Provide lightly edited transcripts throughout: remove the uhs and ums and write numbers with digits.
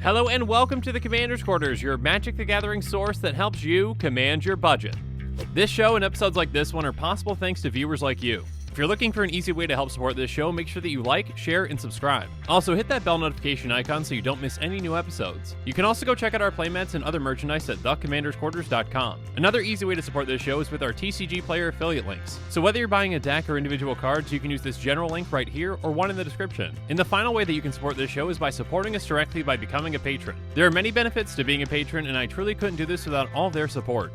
Hello and welcome to the Commander's Quarters, your Magic the Gathering source that helps you command your budget. This show and episodes like this one are possible thanks to viewers like you. If you're looking for an easy way to help support this show, make sure that you like, share, and subscribe. Also, hit that bell notification icon so you don't miss any new episodes. You can also go check out our playmats and other merchandise at thecommandersquarters.com. Another easy way to support this show is with our TCG player affiliate links. So whether you're buying a deck or individual cards, you can use this general link right here or one in the description. And the final way that you can support this show is by supporting us directly by becoming a patron. There are many benefits to being a patron, and I truly couldn't do this without all their support.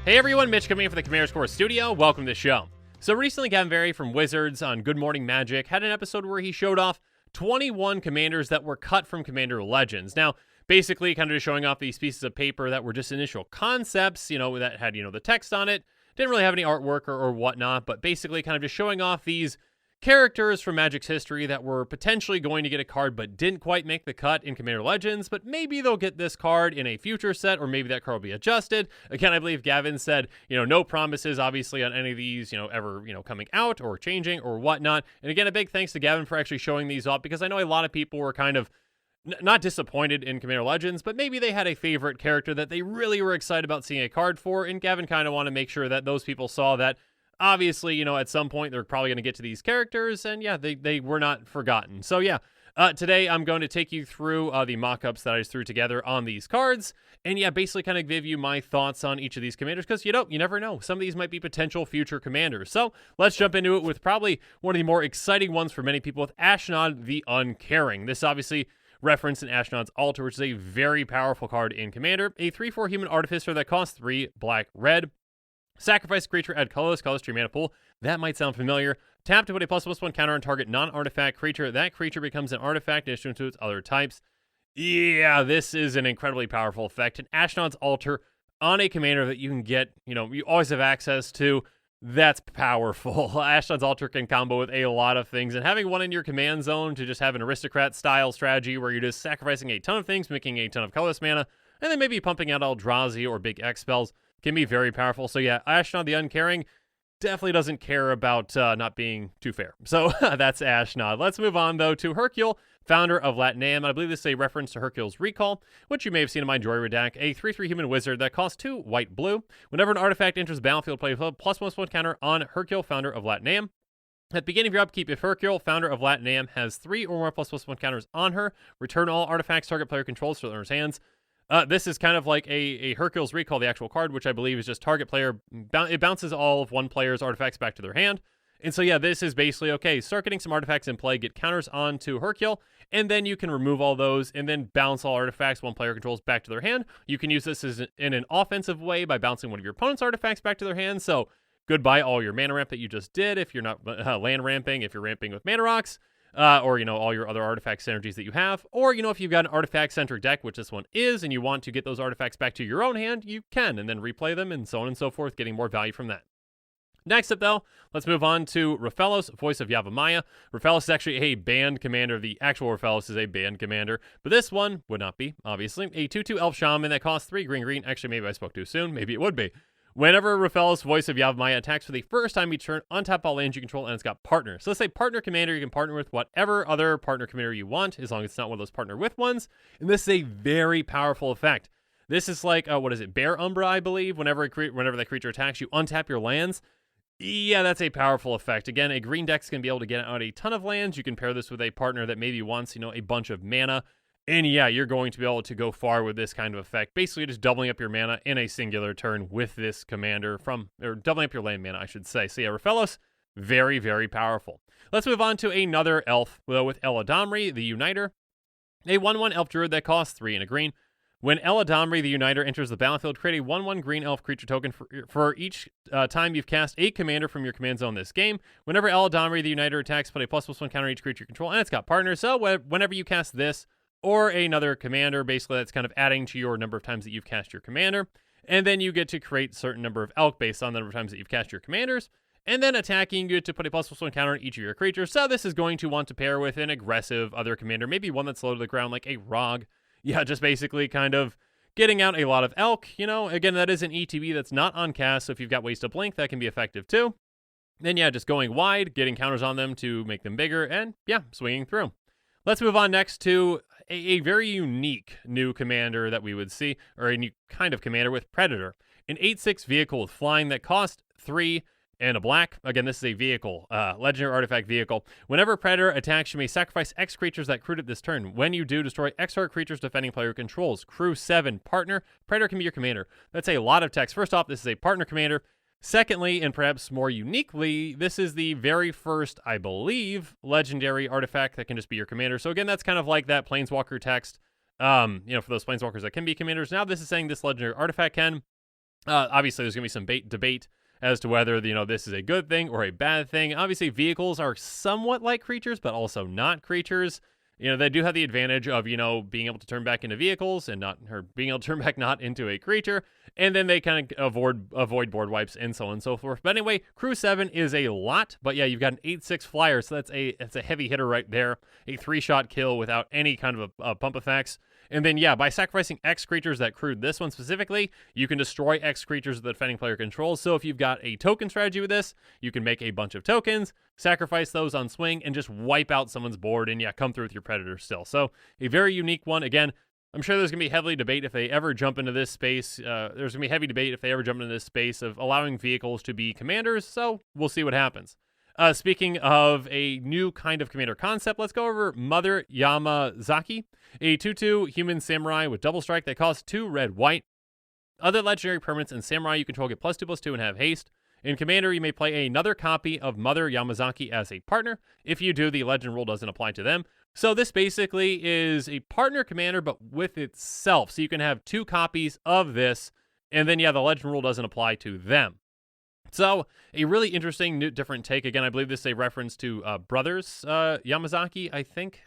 Hey everyone, Mitch coming in for the Commander's Quarters studio. Welcome to the show. So recently, Gavin Very from Wizards on Good Morning Magic had an episode where he showed off 21 commanders that were cut from Commander Legends. Now, basically kind of just showing off these pieces of paper that were just initial concepts, that had, the text on it. Didn't really have any artwork or whatnot, but basically kind of just showing off these characters from Magic's history that were potentially going to get a card but didn't quite make the cut in Commander Legends, but maybe they'll get this card in a future set, or maybe that card will be adjusted. Again, I believe Gavin said, no promises obviously on any of these, ever, coming out or changing or whatnot. And again, a big thanks to Gavin for actually showing these off, because I know a lot of people were kind of not disappointed in Commander Legends, but maybe they had a favorite character that they really were excited about seeing a card for, and Gavin kind of wanted to make sure that those people saw that obviously, at some point they're probably going to get to these characters, and yeah, they were not forgotten. So yeah, today I'm going to take you through the mock-ups that I just threw together on these cards, and yeah, basically kind of give you my thoughts on each of these commanders, because you never know. Some of these might be potential future commanders. So let's jump into it with probably one of the more exciting ones for many people, with Astronaut the Uncaring. This obviously referenced in Astronaut's Altar, which is a very powerful card in Commander. A 3/4 human artificer that costs 3 black-red. Sacrifice a creature, add colorless to your mana pool. That might sound familiar. Tap to put a +1/+1 counter on target non-artifact creature. That creature becomes an artifact in addition to its other types. Yeah, this is an incredibly powerful effect. An Astronaut's Altar on a commander that you can get, you always have access to. That's powerful. Astronaut's Altar can combo with a lot of things, and having one in your command zone to just have an aristocrat-style strategy where you're just sacrificing a ton of things, making a ton of colorless mana, and then maybe pumping out Eldrazi or big X spells can be very powerful. So yeah, Astronaut the Uncaring definitely doesn't care about not being too fair. So that's Astronaut. Let's move on, though, to Hercules, founder of Latinam. I believe this is a reference to Hercules' Recall, which you may have seen in my Joy Redact. A 3/3 human wizard that costs 2 white-blue. Whenever an artifact enters the battlefield, play a +1/+1 counter on Hercules, founder of Latinam. At the beginning of your upkeep, if Hercules, founder of Latinam, has 3 or more +1/+1 counters on her, return all artifacts target player controls to owner's hands. This is kind of like a Hercules Recall, the actual card, which I believe is just target player. It bounces all of one player's artifacts back to their hand. And so, yeah, this is basically, okay, start getting some artifacts in play, get counters onto Hercules, and then you can remove all those and then bounce all artifacts one player controls back to their hand. You can use this in an offensive way by bouncing one of your opponent's artifacts back to their hand. So, goodbye all your mana ramp that you just did if you're not land ramping, if you're ramping with mana rocks. Or, all your other artifact synergies that you have. Or, if you've got an artifact-centric deck, which this one is, and you want to get those artifacts back to your own hand, you can, and then replay them, and so on and so forth, getting more value from that. Next up, though, let's move on to Rafaels, voice of Yavamaya. Rafaels is actually a banned commander. The actual Rafaels is a banned commander, but this one would not be, obviously. A 2/2 elf shaman that costs 3 green. Actually, maybe I spoke too soon. Maybe it would be. Whenever Rafaels, voice of Yavamaya, attacks for the first time each turn, untap all lands you control, and it's got partner. So let's say partner commander, you can partner with whatever other partner commander you want, as long as it's not one of those partner with ones. And this is a very powerful effect. This is like, Bear Umbra, I believe. Whenever that creature attacks, you untap your lands. Yeah, that's a powerful effect. Again, a green deck's going to be able to get out a ton of lands. You can pair this with a partner that maybe wants, a bunch of mana. And yeah, you're going to be able to go far with this kind of effect. Basically, just doubling up your mana in a singular turn with this commander or doubling up your land mana, I should say. So yeah, Rafaels, very, very powerful. Let's move on to another elf, with Domery, the Uniter. A 1/1 elf druid that costs 3 and a green. When Domery, the Uniter, enters the battlefield, create a 1/1 green elf creature token for each time you've cast a commander from your command zone this game. Whenever Domery, the Uniter, attacks, put a +1/+1 counter each creature you control, and it's got partners. So whenever you cast this, or another commander, basically that's kind of adding to your number of times that you've cast your commander. And then you get to create a certain number of elk based on the number of times that you've cast your commanders. And then attacking, you get to put a +1/+1 counter on each of your creatures. So this is going to want to pair with an aggressive other commander, maybe one that's low to the ground like a Rog. Yeah, just basically kind of getting out a lot of elk. Again, that is an ETB that's not on cast, so if you've got ways to blink, that can be effective too. Then, yeah, just going wide, getting counters on them to make them bigger, and, yeah, swinging through. Let's move on next to a very unique new commander that we would see, or a new kind of commander with Predator. An 8/6 vehicle with flying that cost 3 and a black. Again, this is a vehicle, legendary artifact vehicle. Whenever Predator attacks, you may sacrifice X creatures that crewed it this turn. When you do, destroy X target creatures defending player controls. Crew 7, partner. Predator can be your commander. That's a lot of text. First off, this is a partner commander. Secondly, and perhaps more uniquely, this is the very first, I believe, legendary artifact that can just be your commander. So again, that's kind of like that Planeswalker text, for those Planeswalkers that can be commanders. Now this is saying this legendary artifact can. Obviously, there's going to be some debate as to whether, this is a good thing or a bad thing. Obviously, vehicles are somewhat like creatures, but also not creatures. They do have the advantage of, being able to turn back into vehicles and being able to turn back not into a creature. And then they kind of avoid board wipes and so on and so forth. But anyway, Crew 7 is a lot. But yeah, you've got an 8/6 flyer. So that's a heavy hitter right there. A 3-shot kill without any kind of a pump effects. And then, yeah, by sacrificing X creatures that crewed this one specifically, you can destroy X creatures that the defending player controls. So if you've got a token strategy with this, you can make a bunch of tokens, sacrifice those on swing, and just wipe out someone's board and, yeah, come through with your Predator still. So a very unique one. Again, I'm sure there's going to be heavily debate if they ever jump into this space. There's going to be heavy debate if they ever jump into this space of allowing vehicles to be commanders. So we'll see what happens. Speaking of a new kind of commander concept, let's go over Mother Yamazaki, a 2/2 human samurai with double strike that costs 2 red/white. Other legendary permanents and samurai you control get +2/+2 and have haste. In commander, you may play another copy of Mother Yamazaki as a partner. If you do, the legend rule doesn't apply to them. So this basically is a partner commander, but with itself. So you can have 2 copies of this, and then, yeah, the legend rule doesn't apply to them. So, a really interesting, new, different take. Again, I believe this is a reference to Brothers Yamazaki, I think.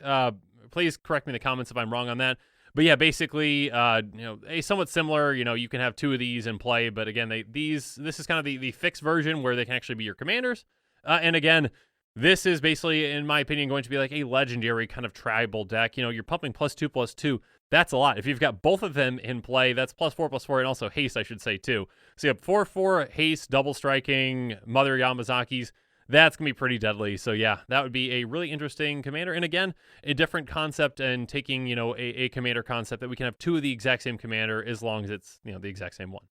Please correct me in the comments if I'm wrong on that. But yeah, basically, a somewhat similar, you can have 2 of these in play. But again, this is kind of the fixed version where they can actually be your commanders. And again, this is basically, in my opinion, going to be like a legendary kind of tribal deck. You're pumping +2/+2. That's a lot. If you've got both of them in play, that's +4/+4, and also haste, I should say, too. So you have 4/4 haste, double striking, Mother Yamazaki's. That's going to be pretty deadly. So yeah, that would be a really interesting commander. And again, a different concept and taking, a commander concept that we can have 2 of the exact same commander as long as it's, the exact same one.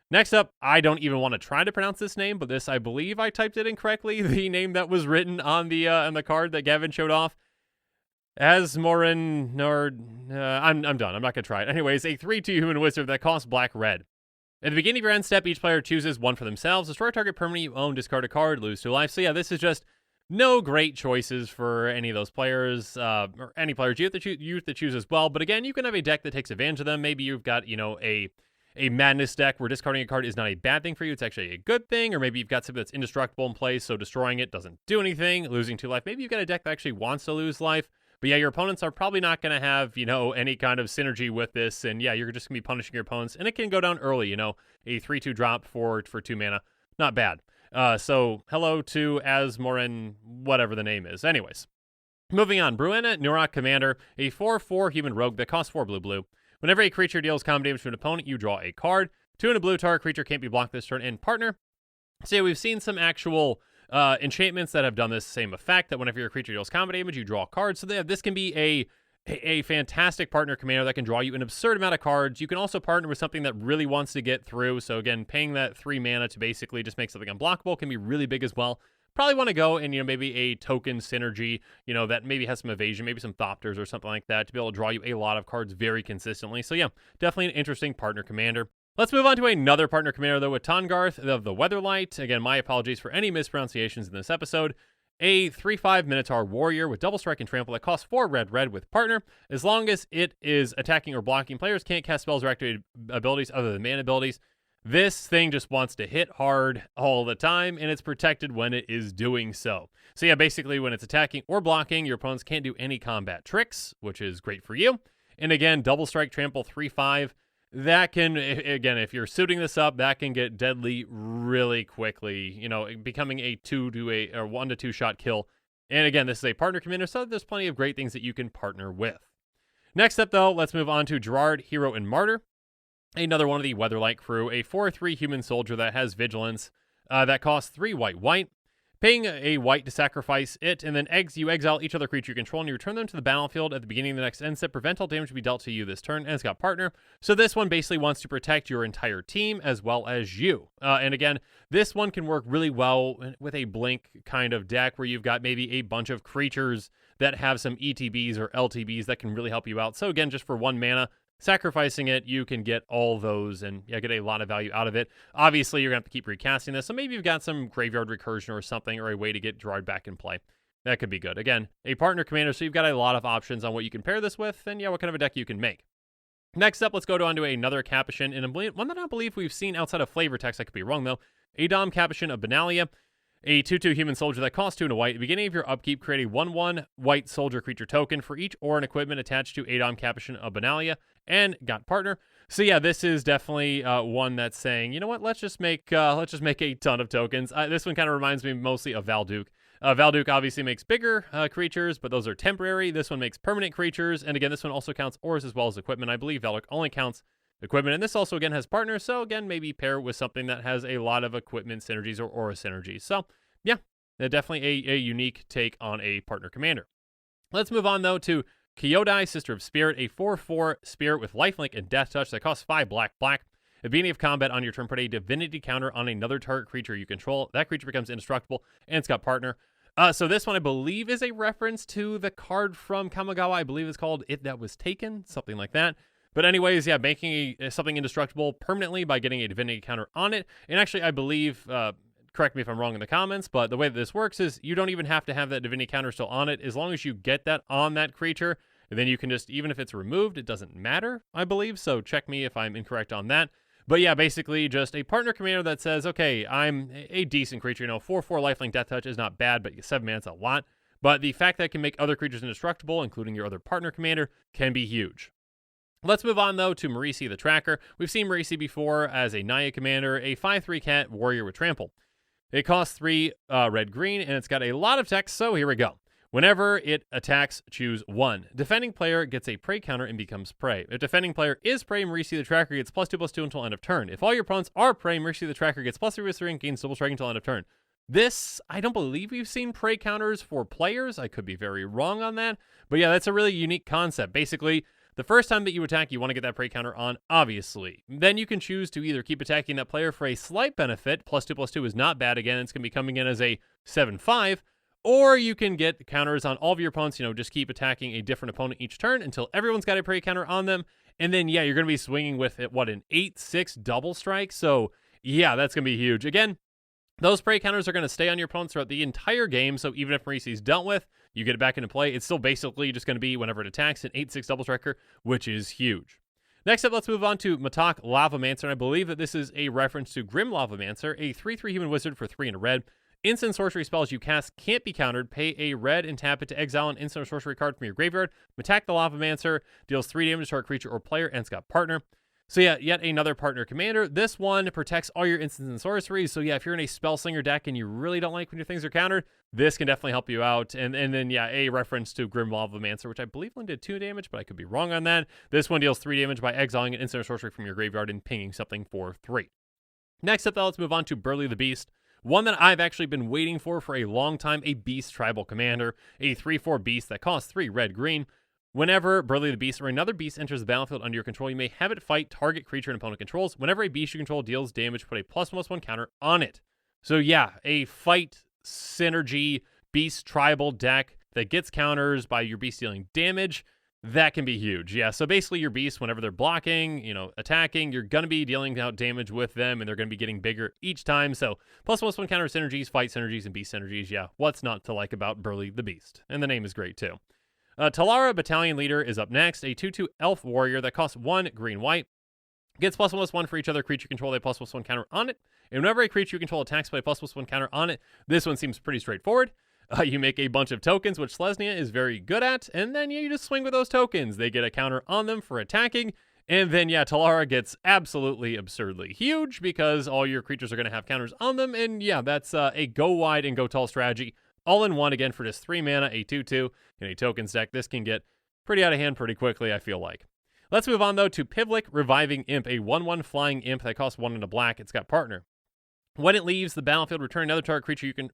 Next up, I don't even want to try to pronounce this name, but this, I believe I typed it incorrectly. The name that was written on the card that Gavin showed off. Azmorin, I'm done. I'm not going to try it. Anyways, a 3/2 human wizard that costs black/red. At the beginning of your end step, each player chooses 1 for themselves. Destroy a target permanent you own, discard a card, lose 2 life. So yeah, this is just no great choices for any of those players, or any players you have to choose as well. But again, you can have a deck that takes advantage of them. Maybe you've got, a madness deck where discarding a card is not a bad thing for you. It's actually a good thing. Or maybe you've got something that's indestructible in place, so destroying it doesn't do anything, losing 2 life. Maybe you've got a deck that actually wants to lose life. But yeah, your opponents are probably not going to have, any kind of synergy with this. And yeah, you're just going to be punishing your opponents. And it can go down early, a 3/2 drop for 2 mana. Not bad. So hello to Azmorin, whatever the name is. Anyways, moving on. Brenna Norock Commander, a 4/4 human rogue that costs 4 blue. Whenever a creature deals common damage to an opponent, you draw a card. 2 and a blue, target creature can't be blocked this turn. And partner. So yeah, we've seen some actual enchantments that have done this same effect, that whenever your creature deals combat damage, you draw a card. So this can be a fantastic partner commander that can draw you an absurd amount of cards. You can also partner with something that really wants to get through. So again, paying that 3 mana to basically just make something unblockable can be really big as well. Probably want to go and, maybe a token synergy, that maybe has some evasion, maybe some Thopters or something like that to be able to draw you a lot of cards very consistently. So yeah, definitely an interesting partner commander. Let's move on to another partner commander, though, with Tongarth of the Weatherlight. Again, my apologies for any mispronunciations in this episode. A 3/5 Minotaur Warrior with double strike and trample that costs 4 red with partner. As long as it is attacking or blocking, players can't cast spells or activate abilities other than mana abilities. This thing just wants to hit hard all the time, and it's protected when it is doing so. So yeah, basically when it's attacking or blocking, your opponents can't do any combat tricks, which is great for you. And again, double strike, trample, 3/5. That can, again, if you're suiting this up, that can get deadly really quickly, becoming a 1 to 2 shot kill. And again, this is a partner commander, so there's plenty of great things that you can partner with. Next up, though, let's move on to Gerard, Hero, and Martyr. Another one of the Weatherlight crew, a 4/3 human soldier that has vigilance that costs 3 white. Paying a white to sacrifice it, and then you exile each other creature you control, and you return them to the battlefield at the beginning of the next end step. Prevent all damage to be dealt to you this turn, and it's got partner. So this one basically wants to protect your entire team as well as you. And again, this one can work really well with a blink kind of deck where you've got maybe a bunch of creatures that have some ETBs or LTBs that can really help you out. So again, just for 1 mana, sacrificing it, you can get all those and get a lot of value out of it. Obviously, you're going to have to keep recasting this, so maybe you've got some graveyard recursion or something, or a way to get Gerard back in play. That could be good. Again, a partner commander, so you've got a lot of options on what you can pair this with, and what kind of a deck you can make. Next up, let's go on to another Capuchin, and one that I don't believe we've seen outside of flavor text. I could be wrong, though. Adom Capuchin of Benalia. A 2/2 human soldier that costs 2 and a white. At the beginning of your upkeep, create a 1/1 white soldier creature token for each ore and equipment attached to Adom Capuchin of Benalia, and got partner. So yeah, this is definitely one that's saying, you know what, let's just make a ton of tokens. This one kind of reminds me mostly of Valduke. Valduke obviously makes bigger creatures, but those are temporary. This one makes permanent creatures, and again, this one also counts ores as well as equipment. I believe Valduke only counts equipment, and this also again has partners, so again, maybe pair with something that has a lot of equipment synergies or aura synergies. So yeah, definitely a unique take on a partner commander. Let's move on though to Kyodai, Sister of Spirit, a 4/4 spirit with lifelink and death touch that costs 5 black. At the beginning of combat on your turn, put a divinity counter on another target creature you control. That creature becomes indestructible, and it's got partner. So this one I believe is a reference to the card from Kamigawa. I believe it's called It That Was Taken, something like that. But anyways, yeah, making something indestructible permanently by getting a divinity counter on it. And actually, I believe, correct me if I'm wrong in the comments, but the way that this works is you don't even have to have that divinity counter still on it. As long as you get that on that creature, and then you can just, even if it's removed, it doesn't matter, I believe. So check me if I'm incorrect on that. But yeah, basically just a partner commander that says, okay, I'm a decent creature. 4/4 lifelink death touch is not bad, but 7 mana is a lot. But the fact that it can make other creatures indestructible, including your other partner commander, can be huge. Let's move on, though, to Mauricio the Tracker. We've seen Mauricio before as a Naya commander, a 5/3 cat warrior with trample. It costs 3 red-green, and it's got a lot of text, so here we go. Whenever it attacks, choose 1. Defending player gets a prey counter and becomes prey. If defending player is prey, Mauricio the Tracker gets +2/+2 until end of turn. If all your opponents are prey, Mauricio the Tracker gets +3/+3 and gains double strike until end of turn. This, I don't believe we've seen prey counters for players. I could be very wrong on that. But yeah, that's a really unique concept. Basically, the first time that you attack, you want to get that prey counter on, obviously. Then you can choose to either keep attacking that player for a slight benefit, +2/+2 is not bad again, it's going to be coming in as a 7/5, or you can get counters on all of your opponents, just keep attacking a different opponent each turn until everyone's got a prey counter on them, and then, yeah, you're going to be swinging with, an 8/6 double strike, so, yeah, that's going to be huge. Again, those prey counters are going to stay on your opponents throughout the entire game, so even if Mauricio's dealt with, you get it back into play, it's still basically just going to be, whenever it attacks, an 8/6 double striker, which is huge. Next up, let's move on to Matak Lavamancer, and I believe that this is a reference to Grim Lavamancer, a 3/3 human wizard for 3 and a red. Instant sorcery spells you cast can't be countered. Pay a red and tap it to exile an instant or sorcery card from your graveyard. Matak the Lavamancer deals 3 damage to a creature or player, and it's got partner. So yeah, yet another partner commander. This one protects all your instants and sorceries. So yeah, if you're in a Spellslinger deck and you really don't like when your things are countered, this can definitely help you out. And then yeah, a reference to Grim Lavamancer, which I believe only did 2 damage, but I could be wrong on that. This one deals 3 damage by exiling an instant or sorcery from your graveyard and pinging something for 3. Next up, though, let's move on to Burly the Beast. One that I've actually been waiting for a long time, a Beast Tribal Commander, a 3/4 Beast that costs 3 red-green. Whenever Burly the Beast or another beast enters the battlefield under your control, you may have it fight target creature an opponent controls. Whenever a beast you control deals damage, put a +1/+1 counter on it. So yeah, a fight synergy beast tribal deck that gets counters by your beast dealing damage, that can be huge. Yeah, so basically your beast, whenever they're blocking, attacking, you're going to be dealing out damage with them, and they're going to be getting bigger each time. So +1/+1 counter synergies, fight synergies, and beast synergies. Yeah, what's not to like about Burly the Beast? And the name is great too. Tala, Battalion Leader, is up next. A 2/2 Elf Warrior that costs 1 green-white. Gets +1/+1 for each other creature you control, a +1/+1 counter on it. And whenever a creature you control attacks, play a +1/+1 counter on it. This one seems pretty straightforward. You make a bunch of tokens, which Selesnya is very good at, and then you just swing with those tokens. They get a counter on them for attacking, and then, yeah, Talara gets absolutely absurdly huge because all your creatures are going to have counters on them, and yeah, that's a go wide and go tall strategy. All in one, again, for just 3 mana, a 2/2, in a tokens deck. This can get pretty out of hand pretty quickly, I feel like. Let's move on, though, to Pivlic, Reviving Imp, a 1/1 flying imp that costs 1 and a black. It's got partner. When it leaves the battlefield, return another target creature you can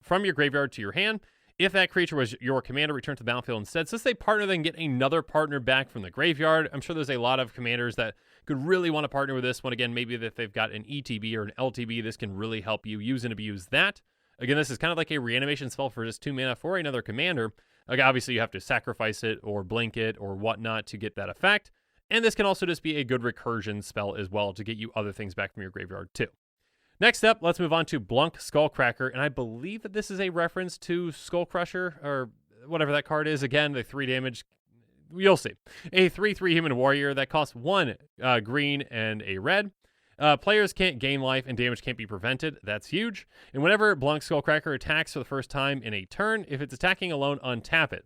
from your graveyard to your hand. If that creature was your commander, return to the battlefield instead. Since they partner, they can get another partner back from the graveyard. I'm sure there's a lot of commanders that could really want to partner with this one. Again, maybe if they've got an ETB or an LTB, this can really help you use and abuse that. Again, this is kind of like a reanimation spell for just 2 mana for another commander. Like, obviously, you have to sacrifice it or blink it or whatnot to get that effect. And this can also just be a good recursion spell as well to get you other things back from your graveyard too. Next up, let's move on to Blunk Skullcracker, and I believe that this is a reference to Skull Crusher, or whatever that card is. Again, the 3 damage, you'll see. A 3/3 human warrior that costs 1 green and a red. Players can't gain life, and damage can't be prevented. That's huge. And whenever Blunk Skullcracker attacks for the first time in a turn, if it's attacking alone, untap it.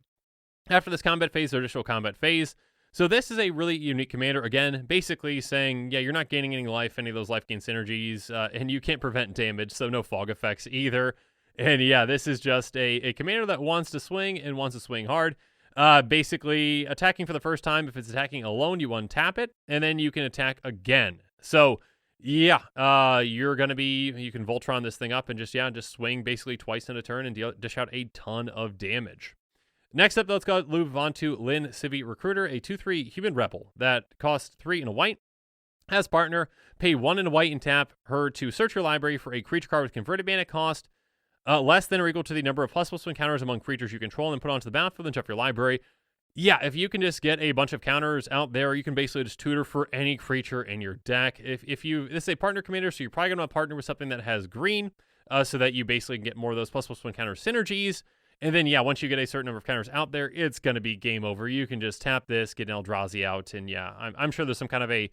After this combat phase, there's additional combat phase. So this is a really unique commander, again, basically saying, yeah, you're not gaining any life, any of those life gain synergies, and you can't prevent damage, so no fog effects either. And yeah, this is just a commander that wants to swing and wants to swing hard. Basically, attacking for the first time, if it's attacking alone, you untap it, and then you can attack again. So yeah, you can Voltron this thing up and just swing basically twice in a turn and dish out a ton of damage. Next up, let's move on to Lyn Civi Recruiter, a 2/3 human rebel that costs 3 and a white. As partner, pay 1 and a white and tap her to search your library for a creature card with converted mana cost less than or equal to the number of ++1 counters among creatures you control, and then put onto the battlefield and check your library. Yeah, if you can just get a bunch of counters out there, you can basically just tutor for any creature in your deck. This is a partner commander, so you're probably going to partner with something that has green, so that you basically can get more of those ++1 counter synergies. And then, yeah, once you get a certain number of counters out there, it's going to be game over. You can just tap this, get an Eldrazi out, and yeah, I'm sure there's some kind of a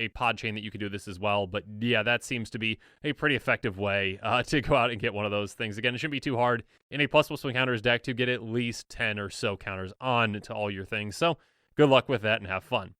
pod chain that you can do this as well. But yeah, that seems to be a pretty effective way to go out and get one of those things. Again, it shouldn't be too hard in a ++1 counters deck to get at least 10 or so counters on to all your things. So good luck with that and have fun.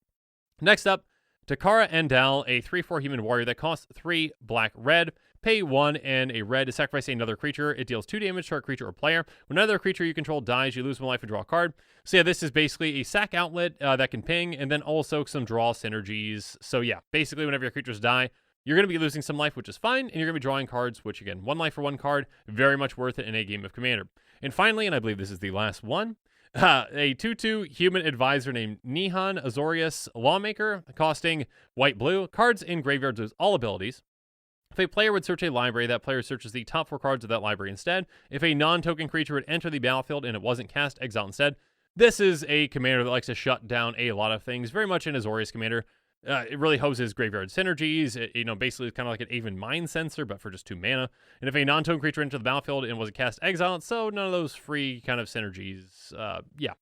Next up, Takara Endal, a 3/4 human warrior that costs 3 black-red. Pay 1 and a red to sacrifice another creature. It deals 2 damage to a creature or player. When another creature you control dies, you lose 1 life and draw a card. So yeah, this is basically a sack outlet that can ping, and then also some draw synergies. So yeah, basically whenever your creatures die, you're going to be losing some life, which is fine, and you're going to be drawing cards, which again, 1 life for 1 card, very much worth it in a game of Commander. And finally, and I believe this is the last one, a 2/2 human advisor named Nihan Azorius Lawmaker, costing white-blue. Cards in graveyards lose all abilities. If a player would search a library, that player searches the top 4 cards of that library instead. If a non-token creature would enter the battlefield and it wasn't cast, exile instead. This is a commander that likes to shut down a lot of things, very much an Azorius commander. It really hoses graveyard synergies. Basically it's kind of like an Aven Mind Sensor, but for just 2 mana. And if a non-token creature entered the battlefield and wasn't cast, exile it. So none of those free kind of synergies. Yeah,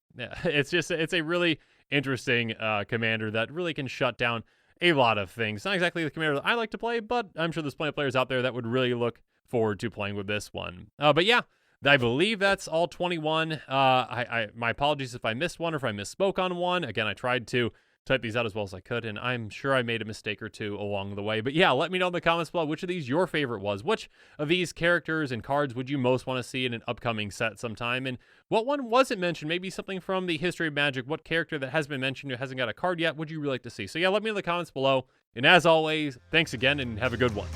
it's a really interesting commander that really can shut down a lot of things. Not exactly the commander that I like to play, but I'm sure there's plenty of players out there that would really look forward to playing with this one. But yeah, I believe that's all 21. My apologies if I missed one or if I misspoke on one. Again, I tried to type these out as well as I could, and I'm sure I made a mistake or two along the way. But yeah, let me know in the comments below which of these your favorite was. Which of these characters and cards would you most want to see in an upcoming set sometime? And what one wasn't mentioned? Maybe something from the history of Magic. What character that has been mentioned who hasn't got a card yet would you really like to see? So yeah, let me know in the comments below. And as always, thanks again and have a good one.